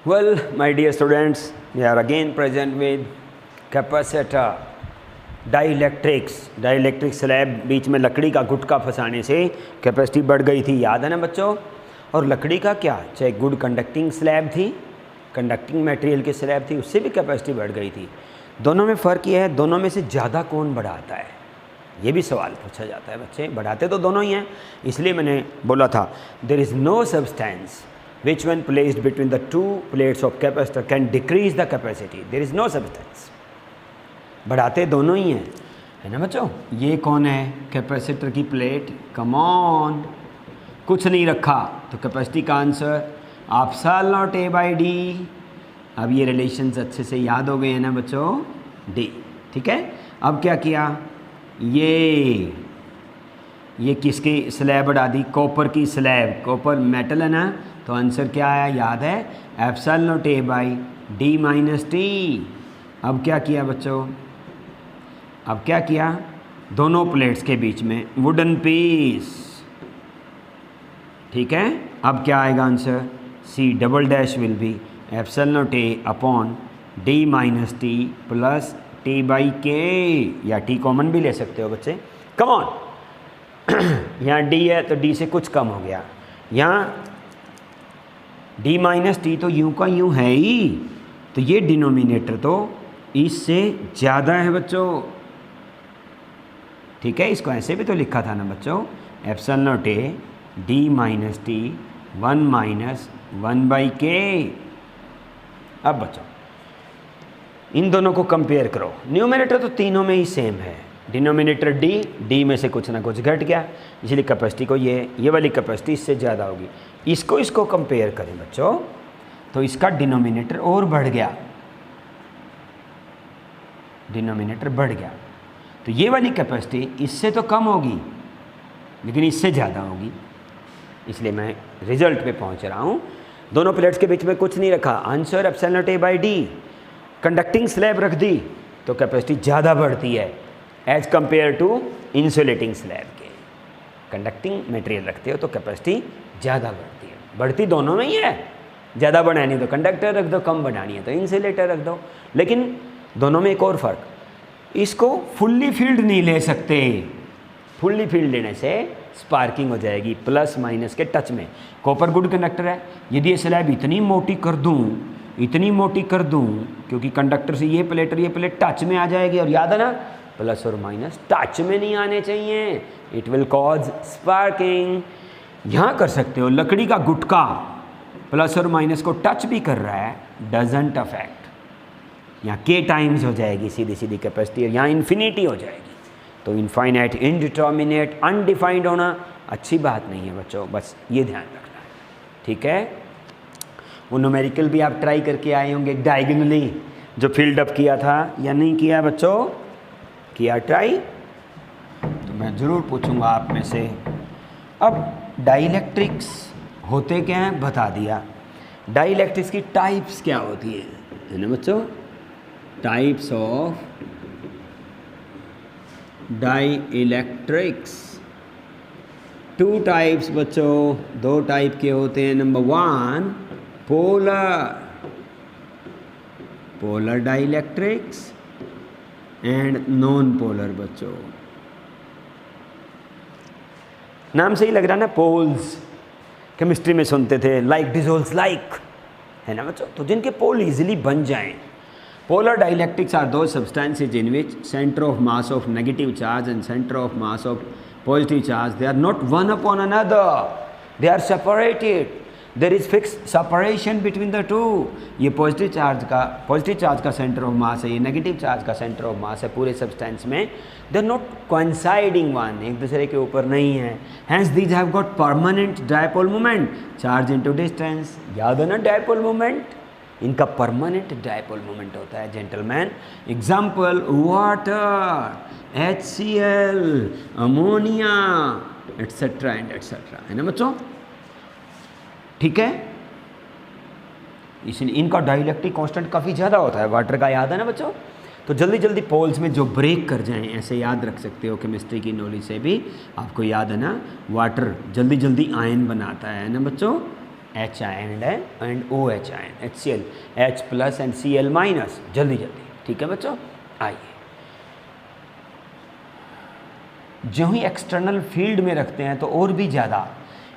Well, my dear students, we are again present with capacitor, dielectric slab बीच में लकड़ी का गुटका फंसाने से कैपेसिटी बढ़ गई थी, याद है ना बच्चों। और लकड़ी का क्या, चाहे गुड कंडक्टिंग स्लैब थी, कंडक्टिंग मटेरियल की स्लैब थी, उससे भी कैपेसिटी बढ़ गई थी। दोनों में फ़र्क ये है, दोनों में से ज़्यादा कौन बढ़ाता है, ये भी सवाल पूछा जाता है बच्चे। बढ़ाते तो दोनों ही हैं, इसलिए मैंने बोला था there is no substance which when placed between the two plates of capacitor can decrease the capacity. There is no substance. बढ़ाते दोनों ही हैं, है ना बच्चों। ये कौन है, कैपेसिटर की प्लेट, कम ऑन, कुछ नहीं रखा तो कैपेसिटी का answer epsilon not a by D. अब ये रिलेशंस अच्छे से याद हो गए हैं ना बच्चों, डी, ठीक है। अब क्या किया, ये किसकी स्लैब बढ़ा दी, कॉपर की स्लैब, कॉपर मेटल है ना, तो आंसर क्या आया, याद है, epsilon not a by D minus T. अब क्या किया बच्चों, अब क्या किया, दोनों प्लेट्स के बीच में वुडन पीस, ठीक है। अब क्या आएगा answer, c double dash will be epsilon not a upon d minus t plus t by k, या टी कॉमन भी ले सकते हो बच्चे, कम ऑन। यहाँ डी है तो डी से कुछ कम हो गया, यहाँ डी माइनस टी तो यूँ का यूँ है ही, तो ये डिनोमिनेटर तो इससे ज़्यादा है बच्चों, ठीक है। इसको ऐसे भी तो लिखा था ना बच्चों, epsilon not A D minus T 1 minus 1 by के। अब बच्चों इन दोनों को कंपेयर करो, न्यूमरेटर तो तीनों में ही सेम है, डिनोमिनेटर डी में से कुछ ना कुछ घट गया, इसलिए कैपेसिटी को ये वाली कैपेसिटी इससे ज़्यादा होगी। इसको कंपेयर करें बच्चों तो इसका डिनोमिनेटर और बढ़ गया, डिनोमिनेटर बढ़ गया, तो ये वाली कैपेसिटी इससे तो कम होगी लेकिन इससे ज़्यादा होगी, इसलिए मैं रिजल्ट पे पहुंच रहा हूँ। दोनों प्लेट्स के बीच में कुछ नहीं रखा, answer epsilon not a by d. Conducting slab रख दी तो कैपेसिटी ज़्यादा बढ़ती है as compare to insulating slab के। कंडक्टिंग मटेरियल रखते हो तो कैपेसिटी ज़्यादा बढ़ती है, बढ़ती दोनों में ही है, ज़्यादा बढ़ानी है तो कंडक्टर रख दो, कम बढ़ानी है तो इंसुलेटर रख दो। लेकिन दोनों में एक और फ़र्क, इसको फुल्ली फील्ड नहीं ले सकते, फुल्ली फील्ड लेने से स्पार्किंग हो जाएगी प्लस माइनस के टच में। कॉपर गुड कंडक्टर है, यदि ये स्लैब इतनी मोटी कर दूं, क्योंकि कंडक्टर से ये प्लेट और ये प्लेट टच में आ जाएगी, और याद है ना प्लस और माइनस टच में नहीं आने चाहिए, इट विल कॉज स्पार्किंग। यहाँ कर सकते हो, लकड़ी का गुटका प्लस और माइनस को टच भी कर रहा है, डजंट अफेक्ट, यहाँ के टाइम्स हो जाएगी सीधी सीधी कैपेसिटी, यहाँ इन्फिनिटी हो जाएगी। तो इनफाइनाइट, इनडिटर्मिनेट, अनडिफाइंड होना अच्छी बात नहीं है बच्चों, बस ये ध्यान रखना है, ठीक है। वो न्यूमेरिकल भी आप ट्राई करके आए होंगे डायगोनली, जो फील्ड अप किया था या नहीं किया बच्चों, किया ट्राई, तो मैं ज़रूर पूछूंगा आप में से। अब डाइलेक्ट्रिक्स होते क्या हैं बता दिया, डाइलेक्ट्रिक्स की टाइप्स क्या होती है ना बच्चों, टाइप्स ऑफ डाइलेक्ट्रिक्स, 2 टाइप्स बच्चों, 2 टाइप के होते हैं। Number 1 polar dielectrics and non polar बच्चों। नाम से ही लग रहा ना, पोल्स केमिस्ट्री में सुनते थे, लाइक डिसॉल्व्स लाइक, है ना बच्चों, तो जिनके पोल इजीली बन जाएं। Polar dielectrics are those substances in which center of mass of negative charge and center of mass of positive charge, they are not one upon another, they are separated, there is fixed separation between the two। ये positive charge का centre of mass है, ये negative charge का centre of mass है पूरे substance में, they are not coinciding one, एक दूसरे के ऊपर नहीं है। Hence these have got permanent dipole moment, charge into distance, याद है ना डायपोल मोमेंट, इनका परमानेंट डायपोल मोमेंट होता है gentleman. Example water, HCl, ammonia, etcetera and etcetera, है ना बच्चों, ठीक है। इसलिए इनका डाइलेक्ट्रिक कांस्टेंट काफ़ी ज़्यादा होता है, वाटर का याद है ना बच्चों। तो जल्दी जल्दी पोल्स में जो ब्रेक कर जाएं, ऐसे याद रख सकते हो, केमिस्ट्री की नॉलेज से भी आपको याद है ना, वाटर जल्दी जल्दी आयन बनाता है ना बच्चों, एच आयन है and O H ion HCl H plus and Cl minus. जल्दी जल्दी, ठीक है बच्चों। आइए, जो ही एक्सटर्नल फील्ड में रखते हैं तो और भी ज़्यादा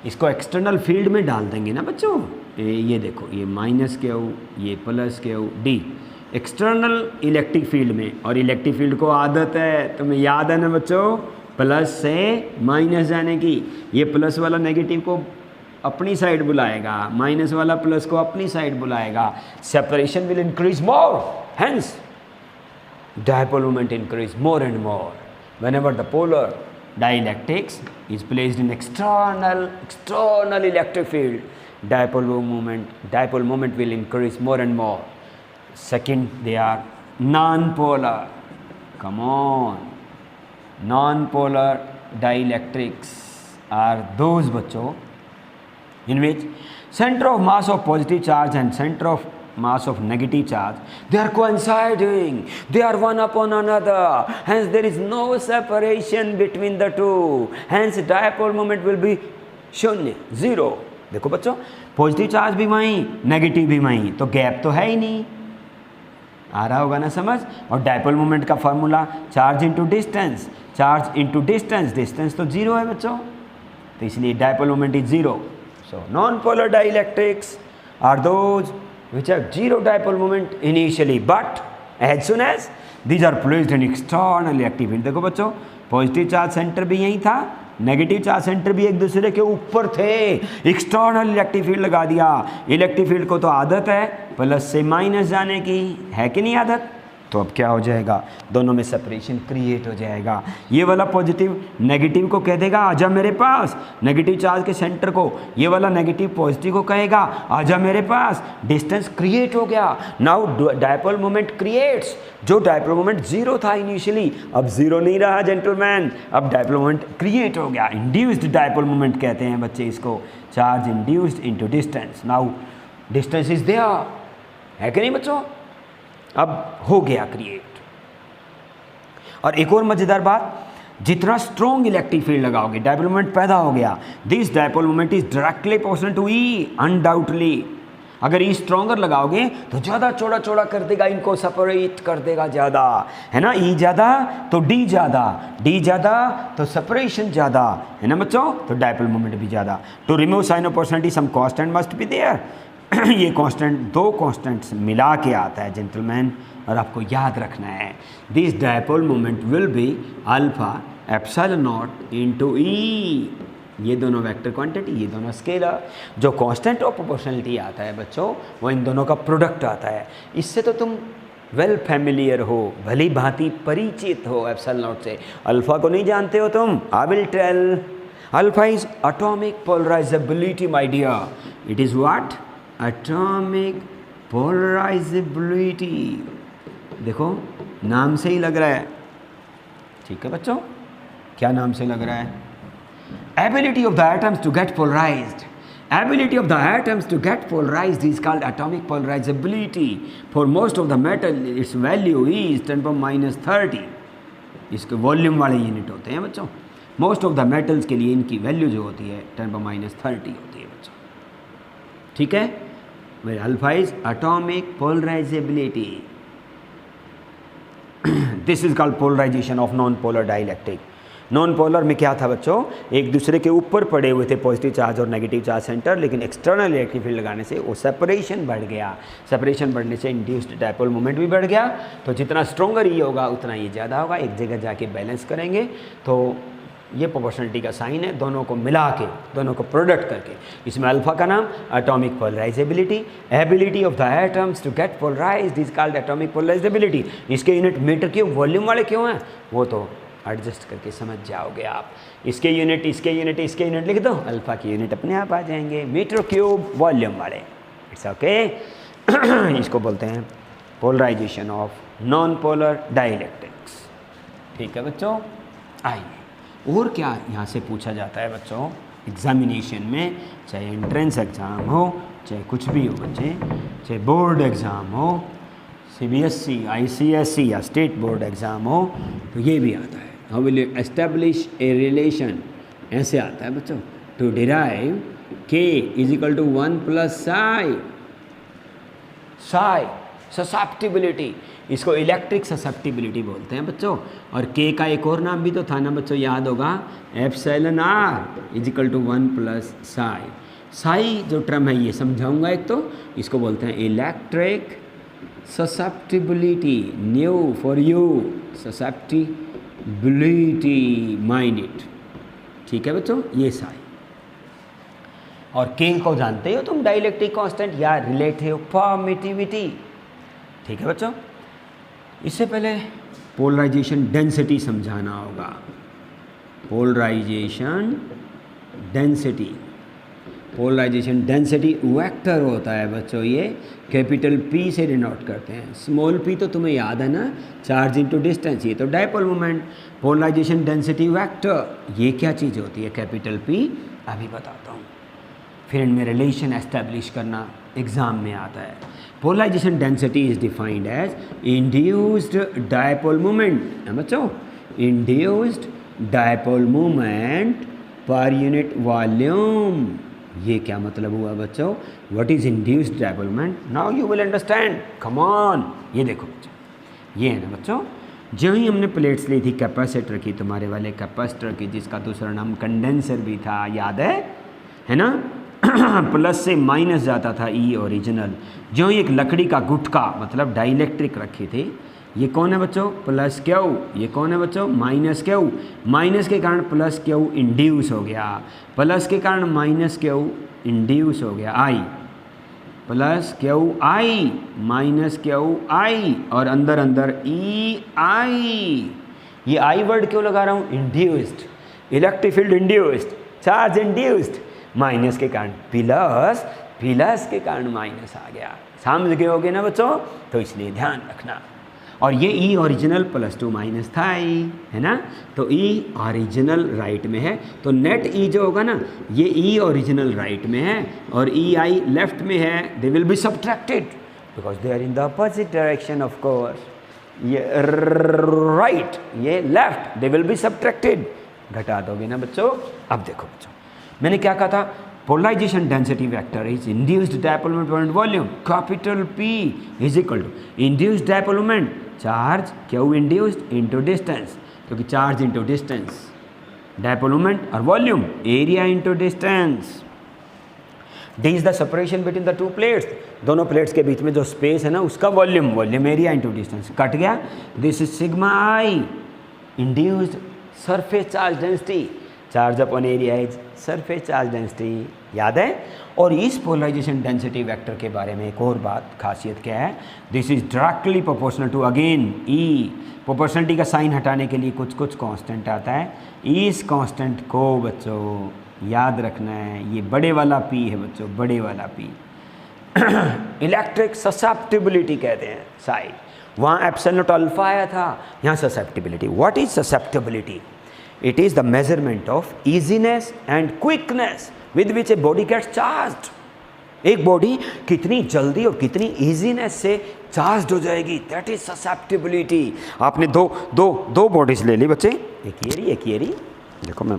इसको एक्सटर्नल फील्ड में डाल देंगे ना बच्चों। ये देखो, ये माइनस के ओ, ये प्लस के ओ, डी एक्सटर्नल इलेक्ट्रिक फील्ड में। और इलेक्ट्रिक फील्ड को आदत है, तुम्हें याद है ना बच्चों, प्लस से माइनस जाने की। ये प्लस वाला नेगेटिव को अपनी साइड बुलाएगा, माइनस वाला प्लस को अपनी साइड बुलाएगा। Separation will increase more, hence dipole moment increase more and more whenever the polar dielectrics is placed in external electric field. Dipole moment will increase more and more. Second, they are non-polar. Come on, non-polar dielectrics are those बच्चों in which center of mass of positive charge and center of mass of negative charge, they are coinciding, they are one upon another, hence there is no separation between the two, hence dipole moment will be शून्य, zero. देखो बच्चों, positive charge भी वहीं, negative भी वहीं, तो gap तो है ही नहीं। आ रहा होगा ना समझ। और डायपोल मोमेंट का formula charge into distance, charge into distance, distance तो जीरो है बच्चों, तो इसलिए dipole moment is zero. So non polar dielectrics are those which have zero dipole moment initially, but as soon as these are placed in external electric field। देखो बच्चों, positive charge centre भी यहीं था, negative charge centre भी एक दूसरे के ऊपर थे, एक्सटर्नल इलेक्ट्रिक फील्ड लगा दिया। इलेक्ट्रिक फील्ड को तो आदत है प्लस से माइनस जाने की, है कि नहीं आदत? तो अब क्या हो जाएगा, दोनों में सेपरेशन क्रिएट हो जाएगा। ये वाला पॉजिटिव नेगेटिव को कह देगा आजा मेरे पास, नेगेटिव चार्ज के सेंटर को, ये वाला नेगेटिव पॉजिटिव को कहेगा आजा मेरे पास, डिस्टेंस क्रिएट हो गया। नाउ डायपोल मोमेंट क्रिएट्स, जो डायपोल मोमेंट जीरो था इनिशियली, अब जीरो नहीं रहा जेंटलमैन, अब डायपोल मोमेंट क्रिएट हो गया। इंड्यूस्ड डायपोल मोमेंट कहते हैं बच्चे इसको, charge induced into distance. Now distance is there, है कि नहीं बच्चों? अब हो गया क्रिएट। और एक और मजेदार बात, जितना स्ट्रॉन्ग इलेक्ट्रिक फील्ड लगाओगे डायपोल मोमेंट पैदा हो गया। This dipole moment is directly proportional to e, undoubtedly. अगर ई स्ट्रॉन्गर लगाओगे तो ज़्यादा चौड़ा चौड़ा कर देगा, इनको सेपरेट कर देगा ज़्यादा, है ना। ई ज़्यादा तो डी ज़्यादा, डी ज़्यादा तो सेपरेशन ज़्यादा, है ना बच्चों। तो डायपोल मोमेंट भी ज़्यादा। To remove sign of personality some constant must be there. ये कांस्टेंट, दो कांस्टेंट्स मिला के आता है जेंटलमैन, और आपको याद रखना है this dipole moment will be alpha epsilon not into E. ये दोनों वेक्टर क्वांटिटी, ये दोनों स्केलर। जो कांस्टेंट ऑफ प्रोपोर्शनलिटी आता है बच्चों, वो इन दोनों का प्रोडक्ट आता है। इससे तो तुम वेल फैमिलियर हो, भली भांति परिचित हो एप्सिलॉन नॉट से। अल्फा को नहीं जानते हो तुम? I will tell. Alpha is atomic polarisability my dear. It is what? Atomic polarisability. देखो नाम से ही लग रहा है, ठीक है बच्चों? क्या नाम से लग रहा है? Ability of the atoms to get polarised. Ability of the atoms to get polarized is called atomic polarizability. For most of the metal, its value is 10⁻30। इसके वॉल्यूम वाले यूनिट होते हैं बच्चों। मोस्ट ऑफ द मेटल्स के लिए इनकी value जो होती है 10⁻30 होती है बच्चों, ठीक है। Where alpha is atomic polarizability. This is called polarization of non-polar dielectric. Non polar में क्या था बच्चों, एक दूसरे के ऊपर पड़े हुए थे पॉजिटिव चार्ज और नेगेटिव चार्ज सेंटर, लेकिन एक्सटर्नल इलेक्ट्रिक फील्ड लगाने से वो सेपरेशन बढ़ गया। सेपरेशन बढ़ने से इंड्यूस्ड डायपोल मोमेंट भी बढ़ गया। तो जितना स्ट्रॉन्गर ये होगा उतना ये ज़्यादा होगा, एक जगह जाके बैलेंस करेंगे। तो ये प्रोपोर्शनलिटी का साइन है, दोनों को मिला के, दोनों को प्रोडक्ट करके। इसमें अल्फा का नाम atomic polarisability, ability of the atoms to get polarised is called atomic polarisability. इसके यूनिट मीटर क्यूब वॉल्यूम वाले क्यों हैं वो तो एडजस्ट करके समझ जाओगे आप। इसके यूनिट, इसके यूनिट, इसके यूनिट लिख दो, अल्फा के यूनिट अपने आप आ जाएंगे, मीटर क्यूब वॉल्यूम वाले। It's okay. इसको बोलते हैं polarisation of non polar dielectrics, ठीक है बच्चों। आइए, और क्या यहाँ से पूछा जाता है बच्चों एग्जामिनेशन में, चाहे एंट्रेंस एग्ज़ाम हो, चाहे कुछ भी हो बच्चे, चाहे बोर्ड एग्ज़ाम हो, CBSE, ICSE या स्टेट बोर्ड एग्ज़ाम हो, तो ये भी आता है। How will you establish a relation, ऐसे आता है बच्चों। To derive K is equal to 1 plus psi, psi susceptibility, इसको इलेक्ट्रिक ससेप्टिबिलिटी बोलते हैं बच्चों। और K का एक और नाम भी तो था ना बच्चों, याद होगा, epsilon R is equal to 1 plus psi. Psi जो टर्म है ये समझाऊंगा एक, तो इसको बोलते हैं electric susceptibility, new for you, susceptibility, mind it, ठीक है बच्चों, ये साई। और K को जानते हो तुम, डाइलेक्ट्रिक कांस्टेंट या रिलेटिव परमिटिविटी, ठीक है बच्चों। इससे पहले पोलराइजेशन डेंसिटी समझाना होगा। Polarisation density, polarisation density vector होता है बच्चों, ये कैपिटल P से डिनोट करते हैं। स्मॉल p तो तुम्हें याद है ना, चार्ज इनटू डिस्टेंस, ये तो dipole moment. Polarisation density vector, ये क्या चीज़ होती है कैपिटल P, अभी बताता हूँ। फिर इनमें रिलेशन एस्टेब्लिश करना एग्जाम में आता है। Polarisation density is defined as induced dipole moment, है बच्चों, induced dipole moment per unit volume. ये क्या मतलब हुआ बच्चों, what is induced dipole moment, now you will understand, come on. ये देखो बच्चों, ये है ना बच्चों, जो ही हमने प्लेट्स ली थी कैपेसिटर की, तुम्हारे वाले कैपेसिटर की, जिसका दूसरा नाम कंडेंसर भी था, याद है ना प्लस से माइनस जाता था ई ओरिजिनल। जो ही एक लकड़ी का गुटका मतलब डाइलेक्ट्रिक रखी थी, ये कौन है बच्चों, प्लस क्यू, ये कौन है बच्चों, माइनस क्यू। माइनस के कारण प्लस क्यू इंड्यूस हो गया, प्लस के कारण माइनस क्यू इंड्यूस हो गया, I plus Q I minus Q I, और अंदर अंदर ई आई। ये आई वर्ड क्यों लगा रहा हूँ, induced, electric field induced, charge induced, minus के कारण प्लस, प्लस के कारण माइनस आ गया, समझ गए होगे ना बच्चों, तो इसलिए ध्यान रखना। और ये ई ओरिजिनल प्लस टू माइनस था ई, है ना, तो ई ओरिजिनल राइट में है, तो नेट ई जो होगा ना, ये ई ओरिजिनल राइट में है और ई आई लेफ्ट में है, they will be subtracted because they are in the opposite direction of course. ये राइट, ये left, they will be subtracted, घटा दोगे ना बच्चों। अब देखो बच्चों, मैंने क्या कहा था, polarisation density vector is induced dipole moment point volume, capital P is equal to induced dipole moment charge Q induced into distance, क्योंकि charge into distance, dipole moment और volume area into distance. D is the separation between the two plates, दोनों plates के बीच में जो space है ना उसका volume, volume area into distance, cut गया। This is sigma I, induced surface charge density, charge upon area is surface charge density, याद है। और इस पोलराइजेशन डेंसिटी वेक्टर के बारे में एक और बात, खासियत क्या है, this is directly proportional to again e, proportionality का साइन हटाने के लिए कुछ कुछ कांस्टेंट आता है, इस कांस्टेंट को बच्चों याद रखना है, ये बड़े वाला P है बच्चों, बड़े वाला P इलेक्ट्रिक ससेप्टिबिलिटी कहते हैं साइड, वहाँ एप्सिलॉन नॉट अल्फा आया था, यहाँ susceptibility. What is susceptibility, it is the measurement of easiness and quickness with which a body gets charged। एक बॉडी कितनी जल्दी और कितनी इजीनेस से चार्ज हो जाएगी, दैट इज ससेप्टिबिलिटी। आपने दो बॉडीज ले ली बच्चे, एक ये रही एक ये रही, देखो मैं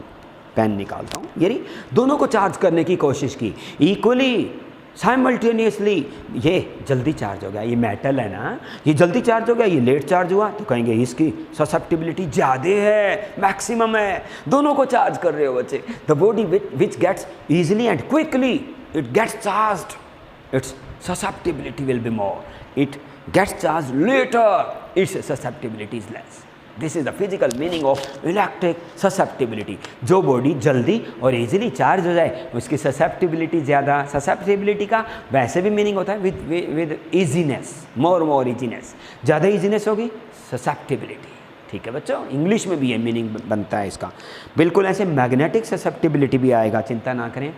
पेन निकालता हूँ, ये रही, दोनों को चार्ज करने की कोशिश की इक्वली साइमल्टेनियसली, ये जल्दी चार्ज हो गया, ये मेटल है ना, ये जल्दी चार्ज हो गया, ये लेट चार्ज हुआ, तो कहेंगे इसकी ससेप्टिबिलिटी ज़्यादा है, मैक्सिमम है, दोनों को चार्ज कर रहे हो बच्चे। The body which gets easily and quickly it gets charged, its susceptibility will be more, it gets charge later, its susceptibility is less. This is the physical meaning of electric susceptibility. जो body जल्दी और easily charge हो जाए उसकी susceptibility ज़्यादा। Susceptibility का वैसे भी मीनिंग होता है विद इजीनेस, मोर इजीनेस, ज़्यादा इजीनेस होगी ससेप्टिबिलिटी, ठीक है बच्चों, इंग्लिश में भी ये मीनिंग बनता है इसका। बिल्कुल ऐसे मैग्नेटिक ससेप्टिबिलिटी भी आएगा, चिंता ना करें।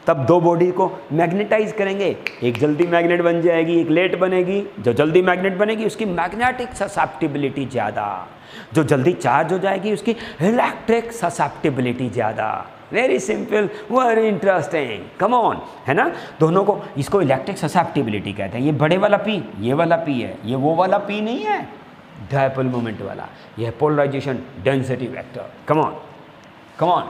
तब दो बॉडी को मैग्नेटाइज करेंगे, एक जल्दी मैग्नेट बन जाएगी, एक लेट बनेगी। जो जल्दी मैग्नेट बनेगी उसकी मैग्नेटिक ससेप्टिबिलिटी ज़्यादा, जो जल्दी चार्ज हो जाएगी उसकी इलेक्ट्रिक ससेप्टिबिलिटी ज़्यादा। Very simple, very interesting, come on, है ना। दोनों को, इसको इलेक्ट्रिक ससेप्टिबिलिटी कहते हैं। ये बड़े वाला P, ये वाला P है, ये वो वाला P नहीं है डायपोल मोमेंट वाला, ये है polarisation density vector. Come on,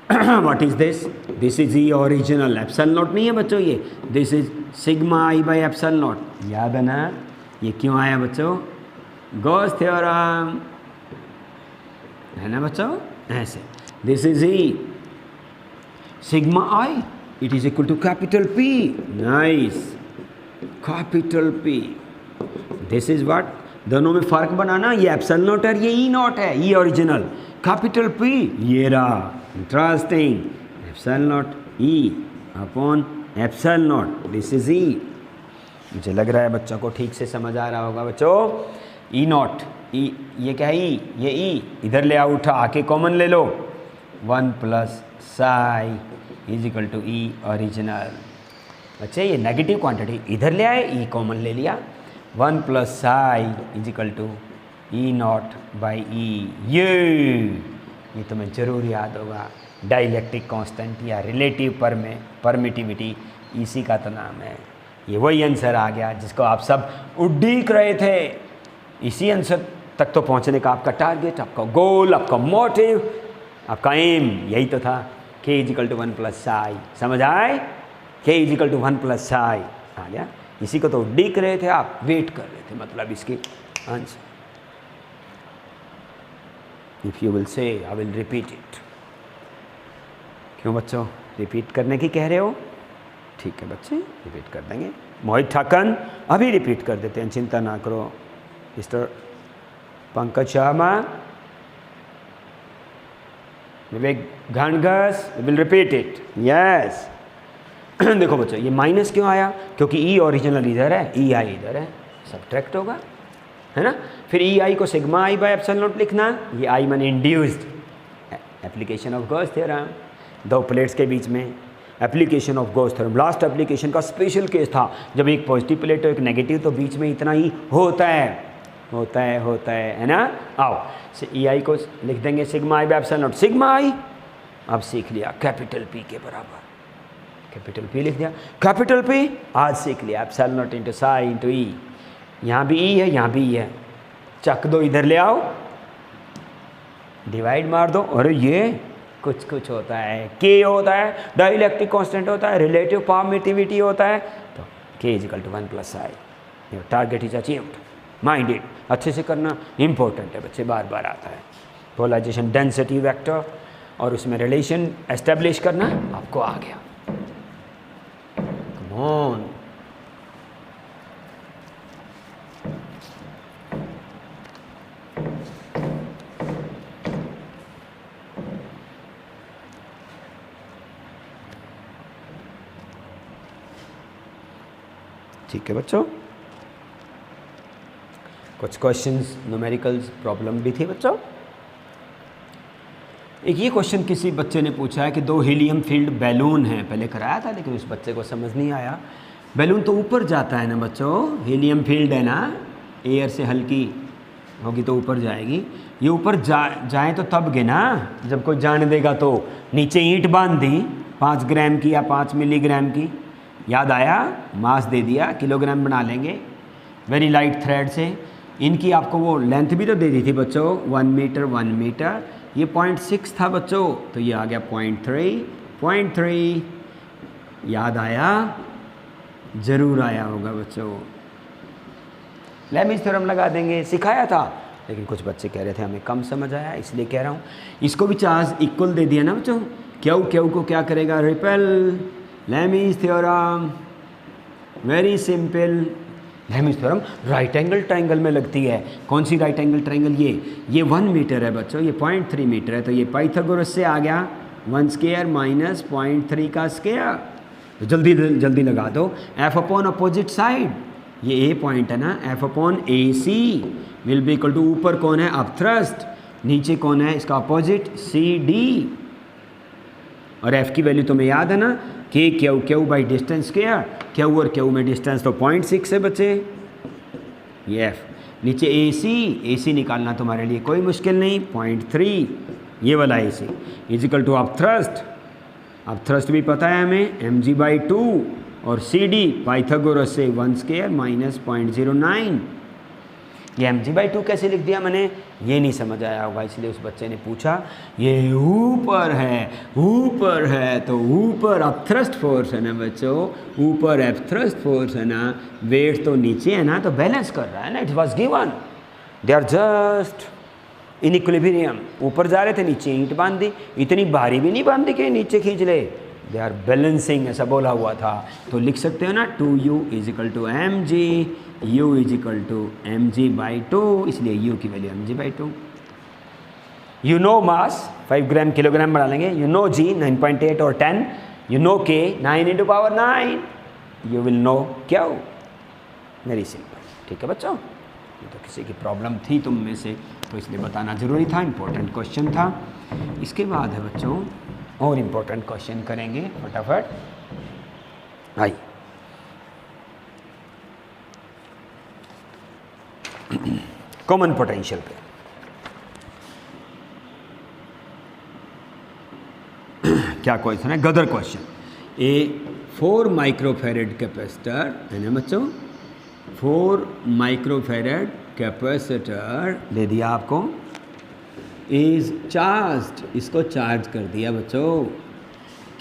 what is this? This is e original, epsilon not नहीं है बच्चों ये, this is sigma i by epsilon not. याद है ना? ये क्यों आया बच्चों? गॉस थ्योरम है ना बच्चों, ऐसे। This is e sigma i, it is equal to capital p, nice, capital p. This is what, दोनों में फर्क बनाना, ये एप्सिलॉन नॉट है, ये ई नॉट है, ई ओरिजिनल, कैपिटल पी ये रहा, interesting, epsilon not E upon epsilon not, this is E. मुझे लग रहा है बच्चों को ठीक से समझ आ रहा होगा बच्चों। ई नॉट, ई ये क्या है, ई ये ई इधर ले आओ, उठा आके कॉमन ले लो, 1 plus psi is equal to e original. बच्चे ये नेगेटिव क्वांटिटी इधर ले आए, ई कॉमन ले लिया, 1 plus psi is equal to E not by E. ये तुम्हें जरूर याद होगा, डाइलेक्ट्रिक कांस्टेंट या रिलेटिव परमिटिविटी, इसी का तो नाम है। ये वही आंसर आ गया जिसको आप सब उड़ीक रहे थे। इसी आंसर तक तो पहुंचने का आपका टारगेट, आपका गोल, आपका मोटिव, आपका एम यही तो था। k is equal to 1 plus psi, समझ आए? k is equal to 1 plus psi आ गया। इसी को तो उड़ीक रहे थे आप, वेट कर रहे थे मतलब इसके answer. If you will say I will repeat it. क्यों बच्चों रिपीट करने की कह रहे हो? ठीक है बच्चे, रिपीट कर देंगे। मोहित ठाकन अभी रिपीट कर देते हैं, चिंता ना करो। Mister Pankaj Sharma, Vivek Ghanghas, will repeat it, yes. देखो बच्चों ये माइनस क्यों आया? क्योंकि ई ओरिजिनल इधर है, ई आई इधर है, सब्ट्रैक्ट होगा, है ना। फिर ई आई को sigma I by epsilon not लिखना, ये आई माने induced, application of Gauss theorem, दो प्लेट्स के बीच में application of Gauss theorem. Last application का स्पेशल केस था जब एक पॉजिटिव प्लेट और एक नेगेटिव, तो बीच में इतना ही होता है ना। आओ ई आई को लिख देंगे sigma I by epsilon not, sigma I अब सीख लिया कैपिटल पी के बराबर, कैपिटल पी लिख दिया, कैपिटल पी आज सीख लिया epsilon not into psi into E. यहाँ भी ई है, यहाँ भी ई है, चक दो, इधर ले आओ, डिवाइड मार दो। अरे ये कुछ कुछ होता है, के होता है, डाइलेक्ट्रिक कांस्टेंट होता है, रिलेटिव परमिटिविटी होता है, तो k equal to 1 plus i. Target is achieved, mind it, अच्छे से करना इंपॉर्टेंट है बच्चे, बार बार आता है। पोलराइजेशन डेंसिटी वेक्टर और उसमें रिलेशन एस्टेब्लिश करना आपको आ गया। कम ऑन, ठीक है बच्चों। कुछ क्वेश्चंस न्यूमेरिकल्स प्रॉब्लम भी थी बच्चों। एक ये क्वेश्चन किसी बच्चे ने पूछा है कि 2 हीलियम फील्ड बैलून हैं, पहले कराया था लेकिन उस बच्चे को समझ नहीं आया। बैलून तो ऊपर जाता है ना बच्चों, हीलियम फील्ड है ना, एयर से हल्की होगी तो ऊपर जाएगी। ये ऊपर जाए तो तब गे ना जब कोई जाने देगा। तो नीचे ईंट बांध दी 5 ग्राम की या 5 मिलीग्राम की, याद आया, मास दे दिया, किलोग्राम बना लेंगे वेरी लाइट थ्रेड से। इनकी आपको वो लेंथ भी तो दे दी थी बच्चों, 1 मीटर 1 मीटर, ये 0.6 था बच्चों, तो ये आ गया 0.3, याद आया, ज़रूर आया होगा बच्चों। लेमिज थ्योरम लगा देंगे, सिखाया था लेकिन कुछ बच्चे कह रहे थे हमें कम समझ आया, इसलिए कह रहा हूँ। इसको भी चार्ज इक्वल दे दिया ना बच्चों, क्यू को क्या करेगा, repel. Lami's theorem very simple. Lami's theorem right angle triangle में लगती है। कौन सी राइट एंगल ट्रायंगल? ये 1 मीटर है बच्चों, ये 0.3 मीटर है, तो ये पाइथागोरस से आ गया 1 स्क्वायर माइनस 0.3 का स्क्वायर। तो जल्दी जल्दी लगा दो, एफ अपॉन अपोजिट साइड, ये ए पॉइंट है ना, f upon a c will be equal to, ऊपर कौन है अपथ्रस्ट, नीचे कौन है इसका अपोजिट सी डी। और एफ की वैल्यू तुम्हें याद है ना, k q by distance square, q और क्यू में डिस्टेंस तो 0.6 है बच्चे। ये एफ, नीचे ए सी निकालना तुम्हारे लिए कोई मुश्किल नहीं, 0.3 ये वाला ए सी इजिकल टू अपथ्रस्ट भी पता है हमें, mg/2 और सी डी पाइथागोरस से 1 स्क्वायर माइनस 0.09। ये mg/2 कैसे लिख दिया मैंने, ये नहीं समझ आया होगा, इसलिए उस बच्चे ने पूछा ये ऊपर है तो ऊपर अपथ्रस्ट फोर्स है ना बच्चों, ऊपर अपथ्रस्ट फोर्स है ना, वेट तो नीचे है ना, तो बैलेंस कर रहा है ना, it was given, they are just in equilibrium, ऊपर जा रहे थे नीचे ईंट बांध दी, इतनी भारी भी नहीं बांध दी कि नीचे खींच ले, दे आर बैलेंसिंग ऐसा बोला हुआ था, तो लिख सकते हो ना 2u = mg, u = mg/2, इसलिए u की value mg/2। You know mass 5 gram kilogram बढ़ा लेंगे, यू नो g 9.8 और 10, you know k 9 × power 9, you will know क्या, वेरी सिंपल। ठीक है बच्चों, ये तो किसी की प्रॉब्लम थी तुम में से, तो इसलिए बताना ज़रूरी था, इम्पोर्टेंट क्वेश्चन था। इसके बाद है बच्चों और इम्पोर्टेंट क्वेश्चन करेंगे फटाफट। आइए कॉमन पोटेंशियल पे क्या क्वेश्चन है, गदर क्वेश्चन। ए 4 माइक्रोफैरेड कैपेसिटर है ना बच्चों, 4 माइक्रोफैरेड कैपेसिटर दे दिया आपको, इज चार्ज्ड, इसको चार्ज कर दिया बच्चों,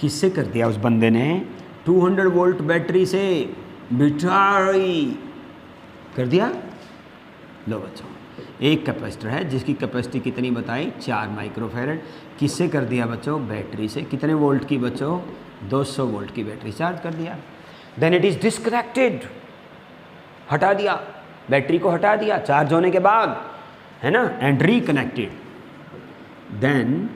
किससे कर दिया उस बंदे ने, 200 वोल्ट बैटरी से, बैटरी कर दिया। लो बच्चों, एक कैपेसिटर है जिसकी कैपेसिटी कितनी बताई, 4 माइक्रोफैरेड, किससे कर दिया बच्चों, बैटरी से, कितने वोल्ट की बच्चों, 200 वोल्ट की बैटरी चार्ज कर दिया। देन इट इज़ डिस्कनेक्टेड, हटा दिया, बैटरी को हटा दिया चार्ज होने के बाद, है ना, and reconnected, then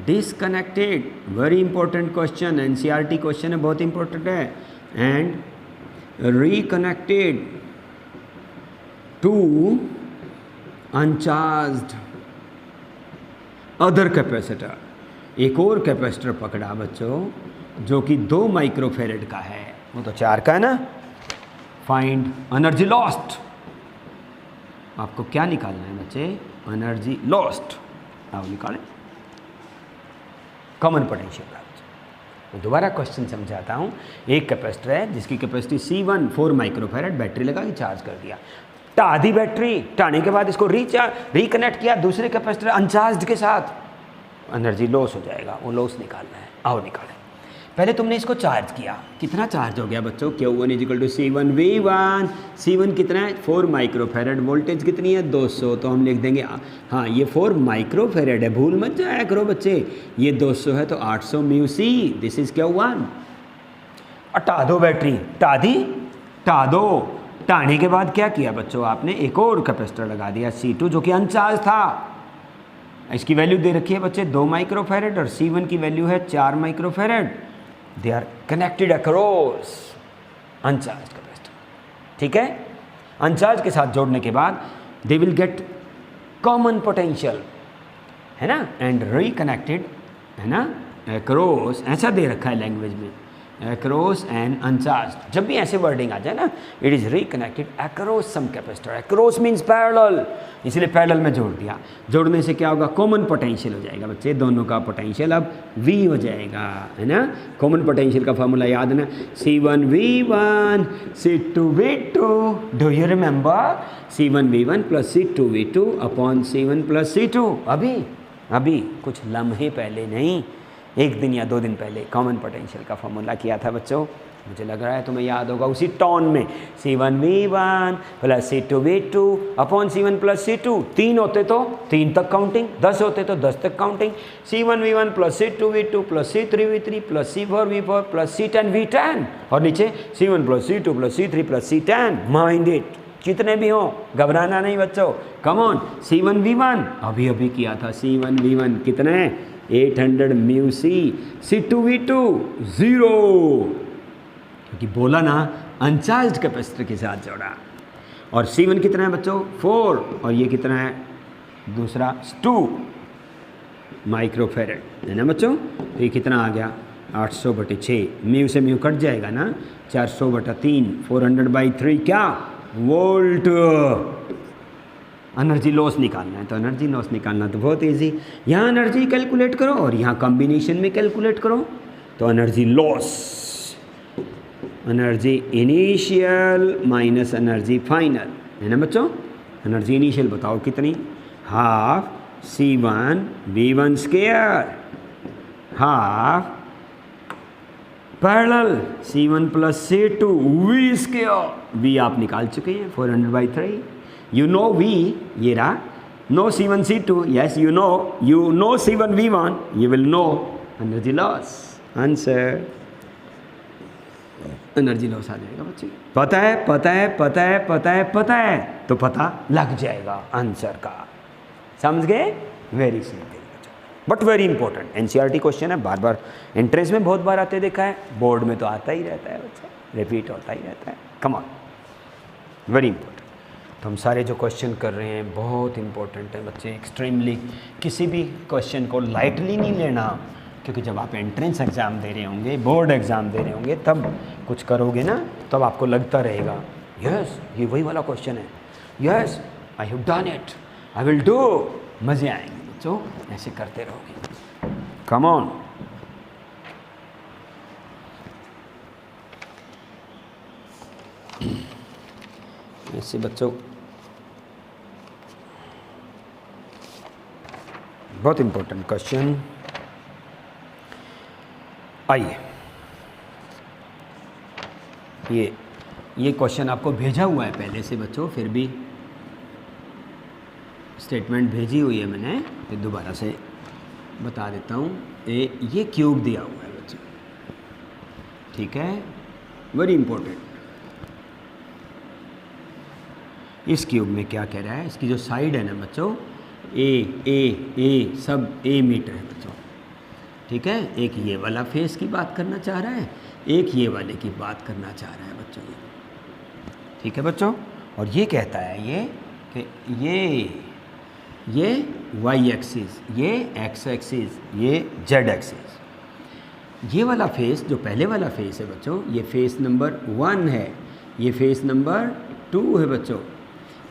disconnected, very important question, NCERT question है, बहुत इंपॉर्टेंट है, and reconnected to uncharged other capacitor, एक और कैपेसिटर पकड़ा बच्चों जो कि 2 माइक्रोफैरेड का है, वो तो 4 का है ना। फाइंड एनर्जी लॉस्ट, आपको क्या निकालना है बच्चे, एनर्जी लॉस्ट, आओ निकालें कॉमन पोटेंशियल का। तो दोबारा क्वेश्चन समझाता हूँ, एक कैपेसिटर है जिसकी कैपेसिटी C1 4 माइक्रोफैरेड, बैटरी लगा के चार्ज कर दिया, दी बैटरी, टाने के बाद इसको रिकनेक्ट किया दूसरे कैपेसिटर अनचार्ज के साथ, एनर्जी लॉस हो जाएगा, वो लॉस निकालना है, आओ निकालें। पहले तुमने इसको चार्ज किया, कितना चार्ज हो गया बच्चों, Q1 = C1V1, C1 कितना है 4 माइक्रोफैरेड, वोल्टेज कितनी है 200, तो हम लिख देंगे, हाँ ये 4 माइक्रोफैरेड है, भूल मत जाया करो बच्चे, ये 200 है तो 800 μC, दिस इज Q1। हटा दो बैटरी, टा दो, टाने के बाद क्या किया बच्चों, आपने एक और कैपेसिटर लगा दिया C2 जो कि अनचार्ज था, इसकी वैल्यू दे रखी है बच्चे 2 माइक्रोफैरेड और C1 की वैल्यू है 4 microfarad, they are connected across uncharge capacitor. ठीक है, अनचार्ज के साथ जोड़ने के बाद they will get common potential, है ना, एंड रिकनेक्टेड, है ना, अक्रॉस, ऐसा दे रखा है लैंग्वेज में, अक्रॉस एंड अनचार्ज, जब भी ऐसे वर्डिंग आ जाए ना, it is reconnected across some capacitor, across means parallel, इसलिए पैरेलल में जोड़ दिया, जोड़ने से क्या होगा, कॉमन पोटेंशियल हो जाएगा बच्चे, दोनों का पोटेंशियल अब V हो जाएगा, है ना। कॉमन पोटेंशियल का फार्मूला याद है ना, C1V1 C2V2, do you remember, C1V1 + C2V2 upon C1 + C2, अभी कुछ लम्हे पहले नहीं, 1 दिन या 2 दिन पहले कॉमन पोटेंशियल का फॉर्मूला किया था बच्चों, मुझे लग रहा है तुम्हें याद होगा, उसी टोन में, C1V1 + C2V2 upon C1 + C2, 3 होते तो 3 तक काउंटिंग, 10 होते तो 10 तक counting, C1V1 + C2V2 + C3V3 + C4V4 + C10V10, और नीचे C1 + C2 + C3 + C10, mind it, कितने भी हो घबराना नहीं बच्चों, कम ऑन, C1V1 अभी किया था, C1V1 कितने 800 μC, C2V2 0, क्योंकि बोला ना अनचार्ज कैपेसिटर के साथ जोड़ा, और C1 कितना है बच्चों 4, और ये कितना है दूसरा 2 माइक्रोफैरेड, है ना बच्चों, तो ये कितना आ गया 800/6, म्यू से म्यू कट जाएगा ना, 400/3, 400/3 क्या वोल्ट। एनर्जी लॉस निकालना है, तो एनर्जी लॉस निकालना तो बहुत इजी, यहाँ एनर्जी कैलकुलेट करो और यहाँ कॉम्बिनेशन में कैलकुलेट करो, तो energy loss, energy initial minus energy final, है ना बच्चों, एनर्जी इनिशियल बताओ कितनी, half C1 V1 square, half parallel C1 plus C2 V square, V आप निकाल चुके हैं 400/3, यू नो V ये रहा, know C1 C2, yes you know C1 V1, you will know energy loss, answer energy loss आ जाएगा बच्चे, पता है तो पता लग जाएगा आंसर का, समझ गए, very simple but very important, NCERT question है, बार बार एंट्रेंस में बहुत बार आते देखा है, बोर्ड में तो आता ही रहता है बच्चा, रिपीट होता ही रहता है, कम ऑन, वेरी इंपॉर्टेंट। तो हम सारे जो क्वेश्चन कर रहे हैं बहुत इंपॉर्टेंट है बच्चे, एक्सट्रीमली, किसी भी क्वेश्चन को लाइटली नहीं लेना, क्योंकि जब आप एंट्रेंस एग्ज़ाम दे रहे होंगे, बोर्ड एग्ज़ाम दे रहे होंगे, तब कुछ करोगे ना, तब आपको लगता रहेगा यस ये वही वाला क्वेश्चन है, yes I have done it, I will do, मज़े आएंगे बच्चों, ऐसे करते रहोगे, कम ऑन। ऐसे बच्चों बहुत इंपॉर्टेंट क्वेश्चन, आइए ये क्वेश्चन आपको भेजा हुआ है पहले से बच्चों, फिर भी स्टेटमेंट भेजी हुई है मैंने, फिर दोबारा से बता देता हूँ। ये क्यूब दिया हुआ है बच्चों, ठीक है, वेरी इंपॉर्टेंट। इस क्यूब में क्या कह रहा है, इसकी जो साइड है ना बच्चों, ए सब ए मीटर है बच्चों, ठीक है, एक ये वाला फेस की बात करना चाह रहा है, एक ये वाले की बात करना चाह रहा है बच्चों, ठीक है बच्चों। और ये कहता है ये कि ये वाई एक्सिस, ये एक्स एक्सिस, ये जेड एक्सिस, ये वाला फेस जो पहले वाला फेस है बच्चों, ये फेस नंबर 1 है, ये फेस नंबर 2 है बच्चों,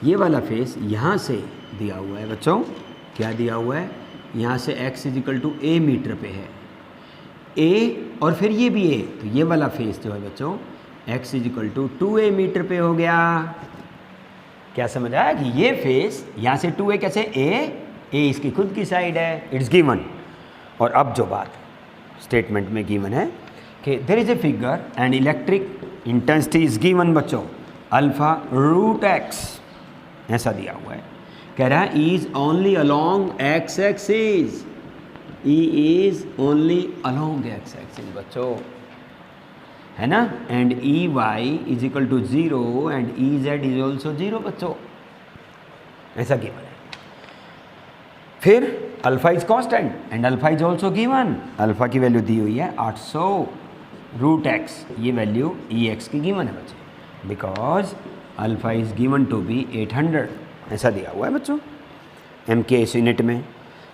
ये वाला फेस यहाँ से दिया हुआ है बच्चों, क्या दिया हुआ है, यहाँ से x = a मीटर पे है, a और फिर ये भी a, तो ये वाला फेस जो है बच्चों x = 2a मीटर पे हो गया। क्या समझ आया कि ये फेस यहाँ से 2a कैसे, a इसकी खुद की साइड है, इट्स गिवन। और अब जो बात स्टेटमेंट में गिवन है कि there is a figure and electric intensity is given बच्चों, α√x ऐसा दिया हुआ है, कह रहा है is only along x axis, e is only along x axis बच्चों, है ना, and e y is equal to 0 and e z is also 0 बच्चों, ऐसा गिवन है। फिर alpha is constant and alpha is also given, alpha की value दी हुई है 800√x, ये वैल्यू ई एक्स की गिवन है बच्चे, because alpha is given to be 800, ऐसा दिया हुआ है बच्चों MKS यूनिट में।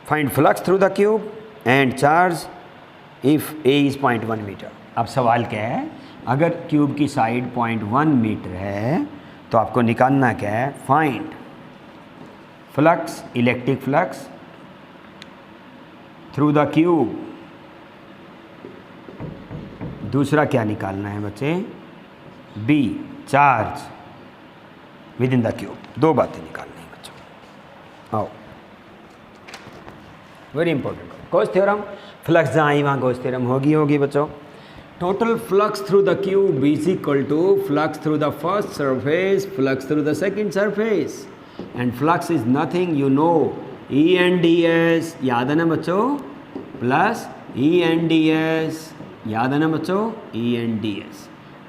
Find flux through the cube and charge if a is 0.1 metre. अब सवाल क्या है, अगर क्यूब की साइड 0.1 मीटर है तो आपको निकालना क्या है, find flux, electric flux through the cube. दूसरा क्या निकालना है बच्चे, B charge within the cube, दो बातें निकालनी है बच्चों। आओ, very important Gauss theorem, flux जहाँ आई वहाँ गॉस थ्योरम होगी बच्चों। Total flux through the cube is equal to flux through the first surface, flux through the second surface, and flux is nothing, you know, E and ds, याद है ना बच्चों, plus E and ds, याद है ना बच्चों, E and ds,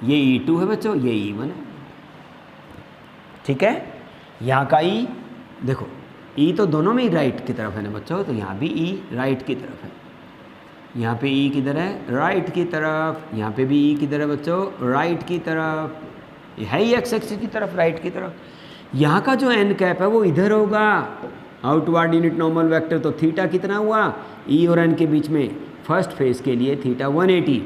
ये E2 है बच्चों, ये E1 है, ठीक है। यहाँ का E देखो, E तो दोनों में ही राइट की तरफ है ना बच्चों, तो यहाँ भी E राइट की तरफ है, यहाँ पे E किधर है, राइट की तरफ, यहाँ पे भी E किधर है बच्चों, राइट की तरफ, ये है ही एक्स एक्सिस की तरफ, राइट की तरफ। यहाँ का जो एन कैप है वो इधर होगा, आउटवर्ड यूनिट नॉर्मल वेक्टर, तो थीटा कितना हुआ, E और एन के बीच में फर्स्ट फेज के लिए थीटा 180।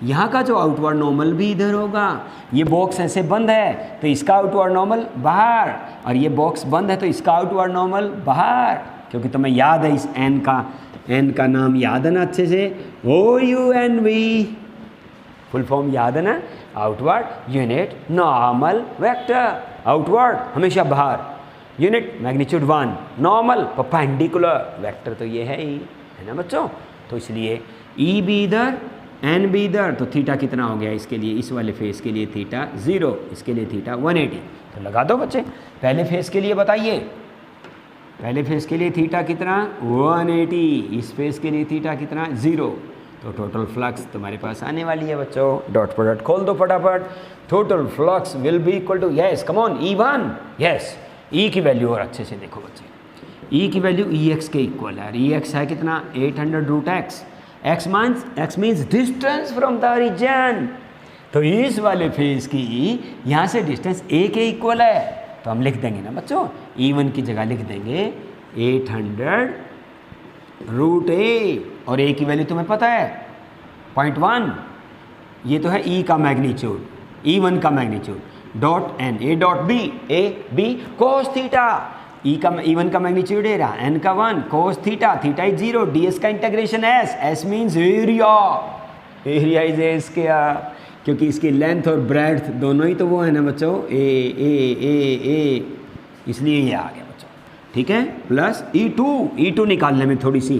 यहाँ का जो आउटवर्ड नॉर्मल भी इधर होगा, ये बॉक्स ऐसे बंद है तो इसका आउटवर्ड नॉर्मल बाहर, और ये बॉक्स बंद है तो इसका आउटवर्ड नॉर्मल बाहर, क्योंकि तुम्हें याद है इस एन का नाम याद है ना अच्छे से, OUNV, फुल फॉर्म याद है ना, outward unit normal vector, outward हमेशा बाहर, unit magnitude 1, normal perpendicular vector तो ये है ही, है ना बच्चों। तो इसलिए ई भी इधर एन भी इधर, तो थीटा कितना हो गया इसके लिए, इस वाले फेस के लिए थीटा 0, इसके लिए थीटा 180। तो लगा दो बच्चे, पहले फेस के लिए बताइए, पहले फेस के लिए थीटा कितना 180, इस फेस के लिए थीटा कितना 0। तो टोटल फ्लक्स तुम्हारे पास आने वाली है बच्चों, डॉट प्रोडक्ट खोल दो फटाफट। Total flux will be equal to, yes come on, E1, yes E की वैल्यू और अच्छे से देखो बच्चे, ई की वैल्यू EX के इक्वल है, EX है कितना 800√x, x means distance from the origin. तो इस वाले फेस की यहाँ से डिस्टेंस a के इक्वल है, तो हम लिख देंगे ना बच्चों, E1 की जगह लिख देंगे 800√a, और a की वैल्यू तुम्हें पता है 0.1, ये तो है E का मैग्नीट्यूड, E1 का magnitude, dot n, a dot b, a b cos theta, E1 का मैग्नीट्यूड ए रहा, n का 1 cos theta, theta is 0, ds का integration s, s means area, area is a square, क्योंकि इसकी लेंथ और ब्रेड्थ दोनों ही तो वो है ना बच्चों, ए, इसलिए ये आ गया बच्चों, ठीक है। प्लस E2 निकालने में थोड़ी सी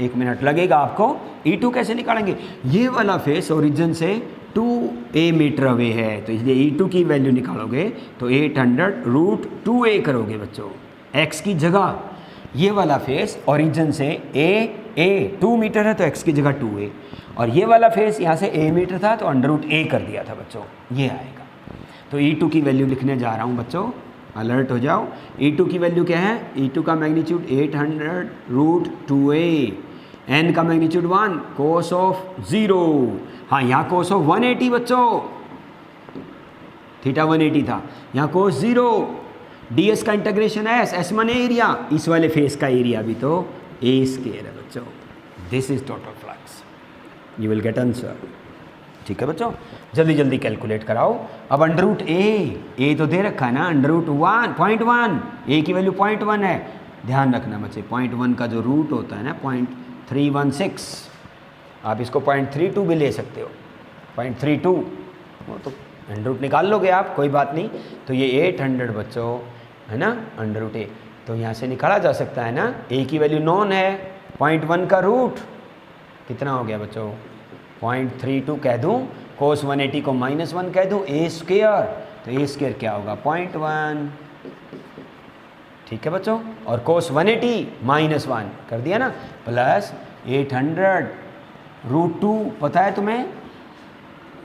1 मिनट लगेगा आपको। E2 कैसे निकालेंगे, ये वाला फेस ओरिजिन से 2a मीटर अवे है, तो इसलिए E2 की वैल्यू निकालोगे तो 800√2a करोगे बच्चों, x की जगह, ये वाला फेस ओरिजिन से a 2 मीटर है तो x की जगह 2a, और ये वाला फेस यहाँ से a मीटर था तो √a कर दिया था बच्चों, ये आएगा। तो E2 की वैल्यू लिखने जा रहा हूँ बच्चों, अलर्ट हो जाओ। E2 की वैल्यू क्या है, E2 का मैग्नीट्यूड 800√2a, n का मैग्नीट्यूड 1 कोस ऑफ 0, हाँ यहाँ कोस ऑफ 180 बच्चों, थीटा 180 था, यहाँ कोस 0, ds का इंटीग्रेशन s माने एरिया, इस वाले फेस का एरिया भी तो a स्क्वायर है बच्चों। This is total flux, you will get answer, ठीक है बच्चों। जल्दी जल्दी कैलकुलेट कराओ। अब √a तो दे रखा है ना, √1 0.1, a की वैल्यू 0.1 है, ध्यान रखना बच्चे 0.1 का जो रूट होता है ना 0.316, आप इसको 0.32 भी ले सकते हो, 0.32 वो तो √ निकाल लोगे आप, कोई बात नहीं। तो ये 800 बच्चों है ना √a, तो यहाँ से निकाला जा सकता है ना, a की वैल्यू नॉन है, 0.1 का रूट कितना हो गया बच्चों 0.32 कह दूँ, कोस 180 को -1 कह दूँ, a स्क्वायर, तो a स्क्वायर क्या होगा 0.1, ठीक है बच्चों, और कोस 180 -1 कर दिया ना, प्लस 800√2 पता है तुम्हें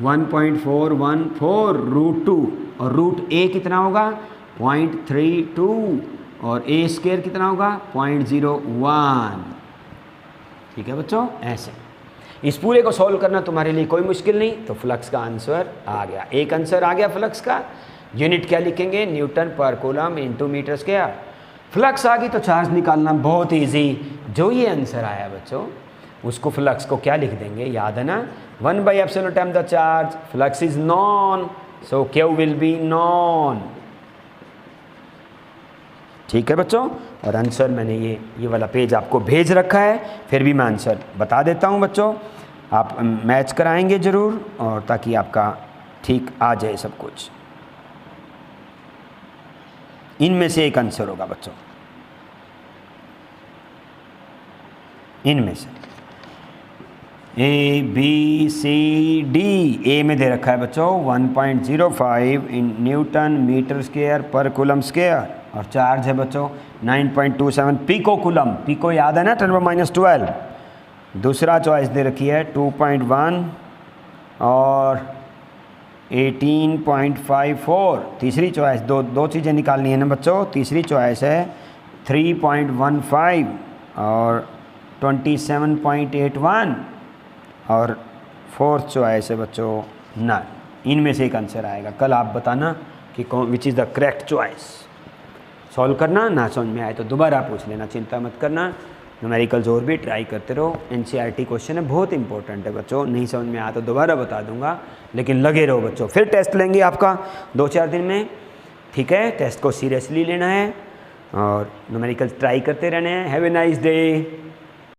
1.414√2, और √a कितना होगा 0.32, और a स्क्वायर कितना होगा 0.01, ठीक है बच्चों। ऐसे इस पूरे को सॉल्व करना तुम्हारे लिए कोई मुश्किल नहीं, तो फ्लक्स का आंसर आ गया, एक आंसर आ गया फ्लक्स का। यूनिट क्या लिखेंगे, newton per coulomb into metre square. Flux आ गई तो चार्ज निकालना बहुत इजी, जो ये आंसर आया बच्चों उसको फ्लक्स को क्या लिख देंगे, याद है ना 1/ε the charge, flux is known, so Q will be known, ठीक है बच्चों। और आंसर मैंने ये वाला पेज आपको भेज रखा है, फिर भी मैं आंसर बता देता हूँ बच्चों, आप मैच कराएंगे ज़रूर, और ताकि आपका ठीक आ जाए सब कुछ। इनमें से एक आंसर होगा बच्चों, इनमें से A B C D, A में दे रखा है बच्चों 1.05 इन न्यूटन मीटर स्क्वायर पर कूलम स्क्वायर, और चार्ज है बच्चों 9.27 पिको कूलम, पिको याद है ना 10⁻12। दूसरा चॉइस दे रखी है 2.1 और 18.54। तीसरी चॉइस, दो चीज़ें निकालनी है ना बच्चों, तीसरी चॉइस है 3.15 और 27.81, और फोर्थ चॉइस है बच्चों नन। इनमें से एक आंसर आएगा, कल आप बताना कि कौन which is the correct choice. Solve करना, ना समझ में आए तो दोबारा पूछ लेना, चिंता मत करना। न्यूमेरिकल्स और भी ट्राई करते रहो, NCERT क्वेश्चन है, बहुत इंपॉर्टेंट है बच्चों, नहीं समझ में आया तो दोबारा बता दूंगा, लेकिन लगे रहो बच्चों। फिर टेस्ट लेंगे आपका 2-4 दिन में, ठीक है, टेस्ट को सीरियसली लेना है और न्यूमेरिकल्स ट्राई करते रहने हैं। Have a nice day.